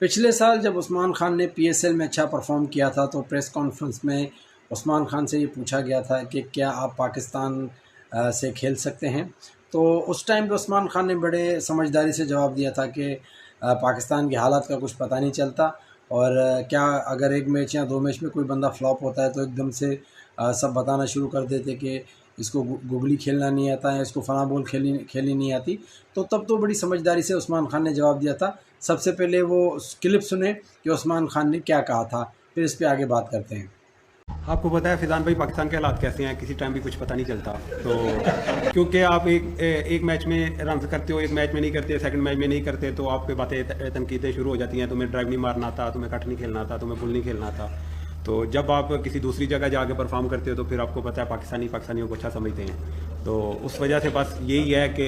पिछले साल जब उस्मान खान ने पीएसएल में अच्छा परफॉर्म किया था तो प्रेस कॉन्फ्रेंस में उस्मान खान से ये पूछा गया था कि क्या आप पाकिस्तान से खेल सकते हैं। तो उस टाइम पे उस्मान खान ने बड़े समझदारी से जवाब दिया था कि पाकिस्तान की हालत का कुछ पता नहीं चलता और क्या अगर एक मैच या दो मैच में कोई बंदा फ्लॉप होता है तो एकदम से सब बताना शुरू कर देते कि इसको गुगली खेलना नहीं आता है, इसको फलां बॉल खेली नहीं आती। तो तब तो बड़ी समझदारी से उस्मान खान ने जवाब दिया था। सबसे पहले वो क्लिप सुने कि उस्मान खान ने क्या कहा था, फिर इस पे आगे बात करते हैं। आपको पता है फिजान भाई, पाकिस्तान के हालात कैसे हैं, किसी टाइम भी कुछ पता नहीं चलता। तो क्योंकि आप एक मैच में रन करते हो, एक मैच में नहीं करते, सेकंड मैच में नहीं करते, तो आपके बातें तनकीदें शुरू हो जाती हैं। तुम्हें ड्राइव नहीं मारना था, तुम्हें कट नहीं खेलना था, तुम्हें बुल नहीं खेलना था। तो जब आप किसी दूसरी जगह जाके परफॉर्म करते हो तो फिर आपको पता है पाकिस्तानियों को अच्छा समझते हैं। तो उस वजह से बस यही है कि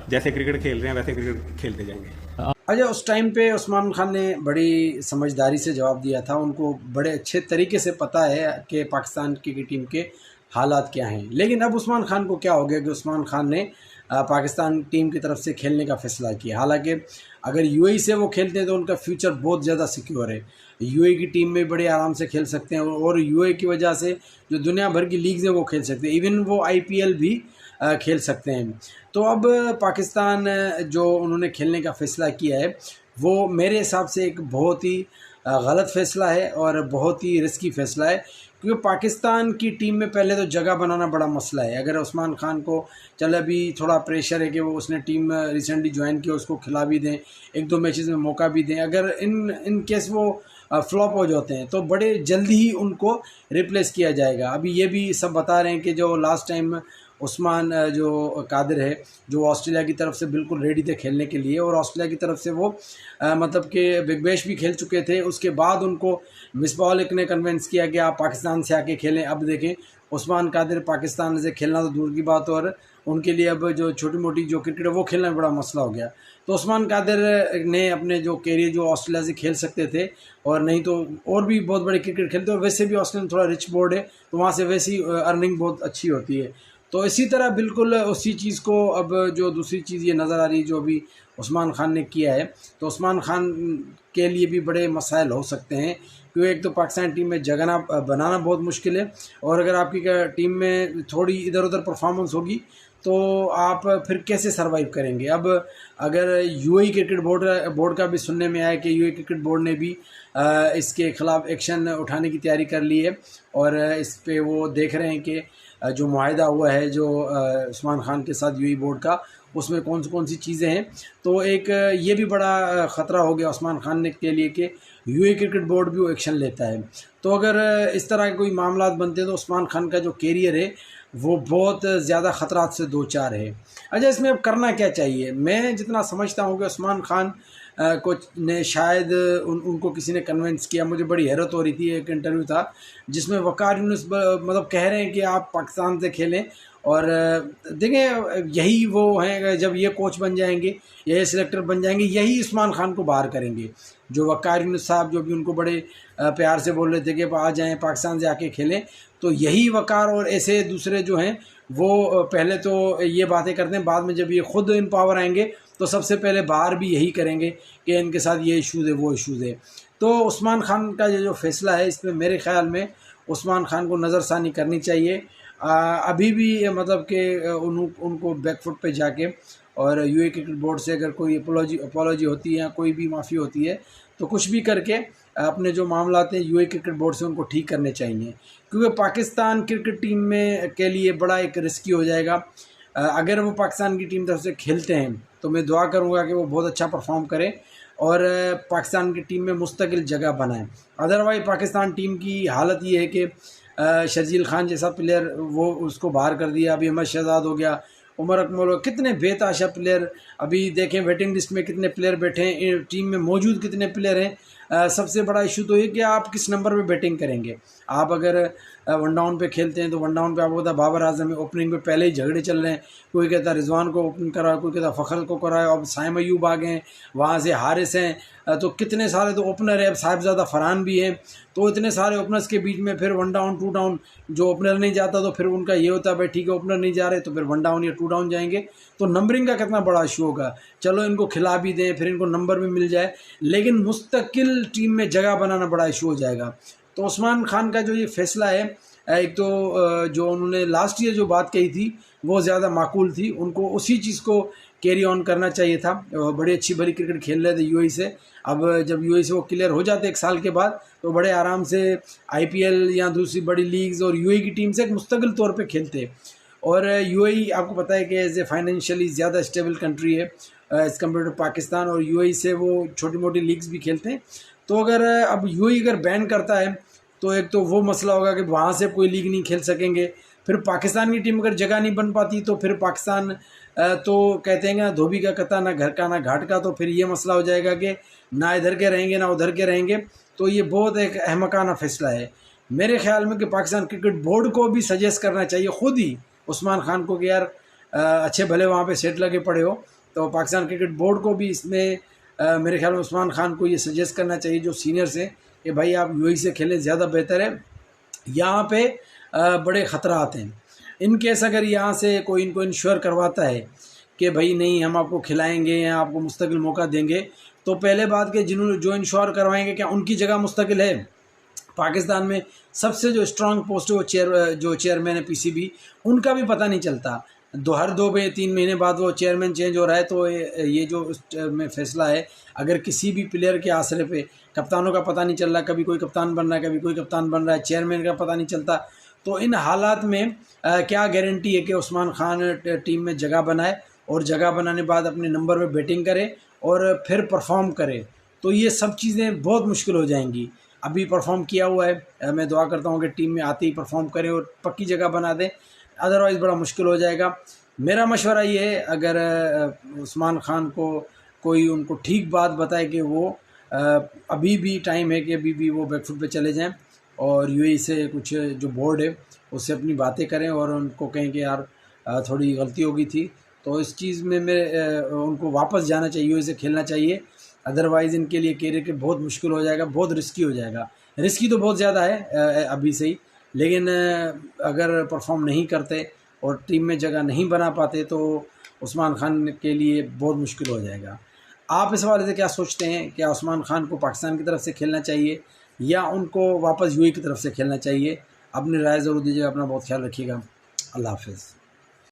जैसे क्रिकेट खेल रहे हैं वैसे क्रिकेट खेलते जाएंगे। अच्छा, उस टाइम पे उस्मान खान ने बड़ी समझदारी से जवाब दिया था। उनको बड़े अच्छे तरीके से पता है कि पाकिस्तान की टीम के हालात क्या हैं। लेकिन अब उस्मान खान को क्या हो गया कि उस्मान खान ने पाकिस्तान टीम की तरफ से खेलने का फ़ैसला किया। हालांकि अगर यूएई से वो खेलते हैं तो उनका फ्यूचर बहुत ज़्यादा सिक्योर है। यूएई की टीम में बड़े आराम से खेल सकते हैं और यूएई की वजह से जो दुनिया भर की लीग्स हैं वो खेल सकते हैं। इवन वो आईपीएल भी खेल सकते हैं। तो अब पाकिस्तान जो उन्होंने खेलने का फ़ैसला किया है वो मेरे हिसाब से एक बहुत ही गलत फ़ैसला है और बहुत ही रिस्की फ़ैसला है, क्योंकि पाकिस्तान की टीम में पहले तो जगह बनाना बड़ा मसला है। अगर उस्मान खान को चल अभी थोड़ा प्रेशर है कि वो उसने टीम रिसेंटली ज्वाइन किया, उसको खिला भी दें, एक दो मैचेस में मौका भी दें। अगर इन केस वो फ्लॉप हो जाते हैं तो बड़े जल्दी ही उनको रिप्लेस किया जाएगा। अभी ये भी सब बता रहे हैं कि जो लास्ट टाइम उस्मान जो कादिर है, जो ऑस्ट्रेलिया की तरफ से बिल्कुल रेडी थे खेलने के लिए, और ऑस्ट्रेलिया की तरफ से वो मतलब कि बिग बैश भी खेल चुके थे। उसके बाद उनको मिसबाह उल हक ने कन्विंस किया कि आप पाकिस्तान से आके खेलें। अब देखें, उस्मान कादिर पाकिस्तान से खेलना तो दूर की बात, और उनके लिए अब जो छोटी मोटी जो क्रिकेट है वो खेलना बड़ा मसला हो गया। तो उस्मान कादिर ने अपने जो कैरियर जो ऑस्ट्रेलिया से खेल सकते थे, और नहीं तो और भी बहुत बड़े क्रिकेट खेलते, और वैसे भी ऑस्ट्रेलिया में थोड़ा रिच बोर्ड है तो वहाँ से वैसी अर्निंग बहुत अच्छी होती है। तो इसी तरह बिल्कुल उसी चीज़ को अब जो दूसरी चीज़ ये नज़र आ रही है जो अभी उस्मान खान ने किया है, तो उस्मान खान के लिए भी बड़े मसाइल हो सकते हैं। क्योंकि एक तो पाकिस्तान टीम में जगह बनाना बहुत मुश्किल है, और अगर आपकी टीम में थोड़ी इधर उधर परफॉर्मेंस होगी तो आप फिर कैसे सरवाइव करेंगे। अब अगर यूएई क्रिकेट बोर्ड का भी सुनने में आया कि यूएई क्रिकेट बोर्ड ने भी इसके ख़िलाफ़ एक्शन उठाने की तैयारी कर ली है, और इस पे वो देख रहे हैं कि जो मुआहदा हुआ है जो उस्मान खान के साथ यूएई बोर्ड का, उसमें कौन सी चीज़ें हैं। तो एक ये भी बड़ा ख़तरा हो गया उस्मान खान ने के लिए कि यूएई क्रिकेट बोर्ड भी वो एक्शन लेता है। तो अगर इस तरह के कोई मामला बनते हैं तो उस्मान खान का जो कैरियर है वो बहुत ज़्यादा ख़तरात से दो चार है। अच्छा, इसमें अब करना क्या चाहिए? मैं जितना समझता हूँ कि उस्मान खान को ने शायद उनको किसी ने कन्विंस किया। मुझे बड़ी हैरत हो रही थी, एक इंटरव्यू था जिसमें वक़ार यूनुस मतलब कह रहे हैं कि आप पाकिस्तान से खेलें, और देखें यही वो हैं, जब ये कोच बन जाएंगे, यही सिलेक्टर बन जाएंगे, यही उस्मान खान को बाहर करेंगे। जो वक़ार यूनुस साहब जो भी उनको बड़े प्यार से बोल रहे थे कि आ जाएँ पाकिस्तान से आके खेलें, तो यही वक़ार और ऐसे दूसरे जो हैं वो पहले तो ये बातें करते हैं, बाद में जब ये ख़ुद इन पावर आएंगे तो सबसे पहले बाहर भी यही करेंगे कि इनके साथ ये इश्यूज़ है वो इश्यूज़ है। तो उस्मान खान का ये जो फ़ैसला है इसमें मेरे ख़्याल में उस्मान खान को नज़रसानी करनी चाहिए। अभी भी मतलब कि उनको बैकफुट पे जाके, और यूएई क्रिकेट बोर्ड से अगर कोई अपॉलोजी होती है या कोई भी माफ़ी होती है तो कुछ भी करके अपने जो मामला हैं यूएई क्रिकेट बोर्ड से उनको ठीक करने चाहिए, क्योंकि पाकिस्तान क्रिकेट टीम में के लिए बड़ा एक रिस्की हो जाएगा। अगर वो पाकिस्तान की टीम तरफ से खेलते हैं तो मैं दुआ करूँगा कि वो बहुत अच्छा परफॉर्म करें और पाकिस्तान की टीम में मुस्तकिल जगह बनाएं। अदरवाइज़ पाकिस्तान टीम की हालत ये है कि शर्जील खान जैसा प्लेयर वो उसको बाहर कर दिया, अभी अहमद शहजाद हो गया, उमर अकमल, कितने बेताशा प्लेयर अभी देखें वेटिंग लिस्ट में कितने प्लेयर बैठे हैं, टीम में मौजूद कितने प्लेयर हैं। सबसे बड़ा इशू तो ये कि आप किस नंबर पे बैटिंग करेंगे। आप अगर वन डाउन पे खेलते हैं तो वन डाउन पे आपको पता बाबर आजम ओपनिंग पे पहले ही झगड़े चल रहे हैं, कोई कहता है रिजवान को ओपन कराओ, कोई कहता फ़खर को कराओ, अब साइम अयूब आ गए हैं, वहाँ से हारिस हैं, तो कितने सारे तो ओपनर है, अब साहिबजादा फरहान भी हैं, तो इतने सारे ओपनर्स के बीच में फिर वन डाउन टू डाउन जो ओपनर नहीं जाता तो फिर उनका ये होता है भाई ठीक है ओपनर नहीं जा रहे तो फिर वन डाउन या टू डाउन जाएंगे, तो नंबरिंग का कितना बड़ा इशू होगा। चलो इनको खिला भी दें फिर इनको नंबर भी मिल जाए, लेकिन मुस्तकिल टीम में जगह बनाना बड़ा इशू हो जाएगा। तो उस्मान खान का जो ये फैसला है, एक तो जो उन्होंने लास्ट ईयर जो बात कही थी वो ज़्यादा माकूल थी, उनको उसी चीज़ को कैरी ऑन करना चाहिए था। बड़ी अच्छी भली क्रिकेट खेल रहे थे यूएई से, अब जब यूएई से वो क्लियर हो जाते एक साल के बाद तो बड़े आराम से आईपीएल या दूसरी बड़ी लीग्स और यूएई की टीम से एक मुस्तकिल तौर पे खेलते। और यूएई आपको पता है कि एज ए फाइनेंशियली ज़्यादा स्टेबल कंट्री है एज़ कम्पेयर टू पाकिस्तान, और यूएई से वो छोटी मोटी लीग्स भी खेलते हैं। तो अगर अब यूएई अगर बैन करता है तो एक तो वो मसला होगा कि वहाँ से कोई लीग नहीं खेल सकेंगे, फिर पाकिस्तान की टीम अगर जगह नहीं बन पाती तो फिर पाकिस्तान तो कहते हैं ना धोबी का कता ना घर का ना घाट का, तो फिर ये मसला हो जाएगा कि ना इधर के रहेंगे ना उधर के रहेंगे। तो ये बहुत एक अहमकाना फ़ैसला है मेरे ख्याल में कि पाकिस्तान क्रिकेट बोर्ड को भी सजेस्ट करना चाहिए खुद ही उस्मान खान को कि यार अच्छे भले वहाँ पे सेट लगे पड़े हो, तो पाकिस्तान क्रिकेट बोर्ड को भी इसमें मेरे ख्याल में उस्मान खान को ये सजेस्ट करना चाहिए जो सीनियर्स हैं कि भाई आप यूएई से खेलें, ज़्यादा बेहतर है। यहाँ पे बड़े ख़तरा आते हैं, इन केस अगर यहाँ से कोई इनको इंश्योर करवाता है कि भाई नहीं हम आपको खिलाएंगे या आपको मुस्तकिल मौका देंगे, तो पहले बात के जिन्होंने जो इंश्योर करवाएंगे क्या उनकी जगह मुस्तकिल है। पाकिस्तान में सबसे जो स्ट्रांग पोस्ट है वो जो चेयरमैन है पीसीबी, उनका भी पता नहीं चलता, हर 2-3 महीने बाद वो चेयरमैन चेंज हो रहा है। तो ये जो में फ़ैसला है, अगर किसी भी प्लेयर के आसरे पे कप्तानों का पता नहीं चल रहा, कभी कोई कप्तान बन रहा है कभी कोई कप्तान बन रहा है, चेयरमैन का पता नहीं चलता, तो इन हालात में क्या गारंटी है कि उस्मान खान टीम में जगह बनाए और जगह बनाने बाद अपने नंबर में बैटिंग करे और फिर परफॉर्म करे। तो ये सब चीज़ें बहुत मुश्किल हो जाएंगी। अभी परफॉर्म किया हुआ है, मैं दुआ करता हूँ कि टीम में आते ही परफॉर्म करें और पक्की जगह बना दें, अदरवाइज़ बड़ा मुश्किल हो जाएगा। मेरा मशवरा ये है अगर उस्मान खान को कोई उनको ठीक बात बताए कि वो अभी भी टाइम है कि अभी भी वो बैकफुट पे चले जाएं और यूएई से कुछ जो बोर्ड है उससे अपनी बातें करें और उनको कहें कि यार थोड़ी गलती हो गई थी, तो इस चीज़ में उनको वापस जाना चाहिए, यूएई से खेलना चाहिए। अदरवाइज़ इनके लिए कैरियर के बहुत मुश्किल हो जाएगा, बहुत रिस्की हो जाएगा। रिस्की तो बहुत ज़्यादा है अभी से ही, लेकिन अगर परफॉर्म नहीं करते और टीम में जगह नहीं बना पाते तो उस्मान खान के लिए बहुत मुश्किल हो जाएगा। आप इस हवाले से क्या सोचते हैं, क्या उस्मान खान को पाकिस्तान की तरफ से खेलना चाहिए या उनको वापस यूएई की तरफ से खेलना चाहिए? अपनी राय ज़रूर दीजिएगा, अपना बहुत ख्याल रखिएगा। अल्लाह हाफ़िज़।